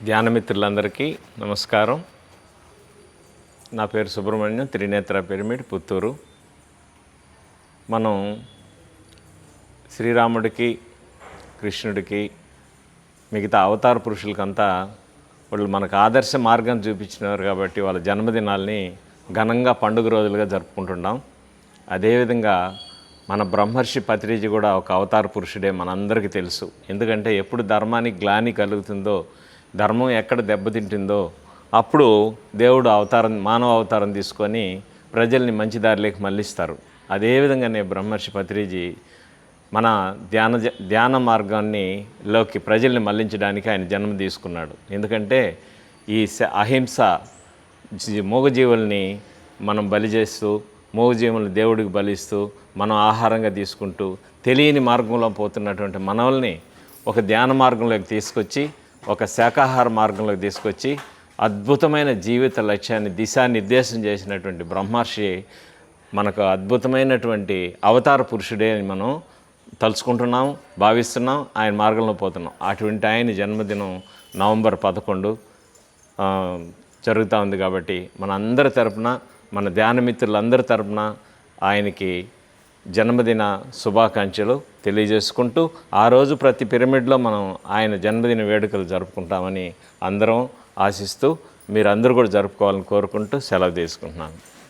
ధ్యానమిత్రులందరికీ నమస్కారం. నా పేరు సుబ్రహ్మణ్యం, త్రినేత్ర పిరమిడ్, పుత్తూరు. మనం శ్రీరాముడికి, కృష్ణుడికి, మిగతా అవతార పురుషులకంతా వాళ్ళు మనకు ఆదర్శ మార్గం చూపించినారు కాబట్టి వాళ్ళ జన్మదినాల్ని ఘనంగా పండుగ రోజులుగా జరుపుకుంటున్నాం. అదేవిధంగా మన బ్రహ్మర్షి పత్రిజీ కూడా ఒక అవతార పురుషుడే, మనందరికీ తెలుసు. ఎందుకంటే ఎప్పుడు ధర్మానికి గ్లాని కలుగుతుందో, ధర్మం ఎక్కడ దెబ్బతింటుందో అప్పుడు దేవుడు మానవ అవతారం తీసుకొని ప్రజల్ని మంచి దారిలోకి మళ్ళిస్తారు. అదేవిధంగానే బ్రహ్మర్షి పత్రిజీ మన ధ్యాన మార్గాన్నిలోకి ప్రజల్ని మళ్ళించడానికి ఆయన జన్మ తీసుకున్నాడు. ఎందుకంటే ఈ అహింస, మూగజీవుల్ని మనం బలి చేస్తూ, మూగజీవులను దేవుడికి బలిస్తూ, మనం ఆహారంగా తీసుకుంటూ తెలియని మార్గంలో పోతున్నటువంటి మనల్ని ఒక ధ్యాన మార్గంలోకి తీసుకొచ్చి, ఒక శాకాహార మార్గంలోకి తీసుకొచ్చి అద్భుతమైన జీవిత లక్ష్యాన్ని దిశానిర్దేశం చేసినటువంటి బ్రహ్మర్షి మనకు అద్భుతమైనటువంటి అవతార పురుషుడే అని మనం తలుచుకుంటున్నాం, భావిస్తున్నాం, ఆయన మార్గంలో పోతున్నాం. అటువంటి ఆయన జన్మదినం నవంబర్ 11 జరుగుతూ ఉంది. కాబట్టి మన అందరి తరపున, మన ధ్యానమిత్రులందరి తరపున ఆయనకి జన్మదిన శుభాకాంక్షలు తెలియజేసుకుంటూ, ఆ రోజు ప్రతి పిరమిడ్లో మనం ఆయన జన్మదిన వేడుకలు జరుపుకుంటామని అందరం ఆశిస్తూ, మీరందరూ కూడా జరుపుకోవాలని కోరుకుంటూ సెలవు తీసుకుంటున్నాను.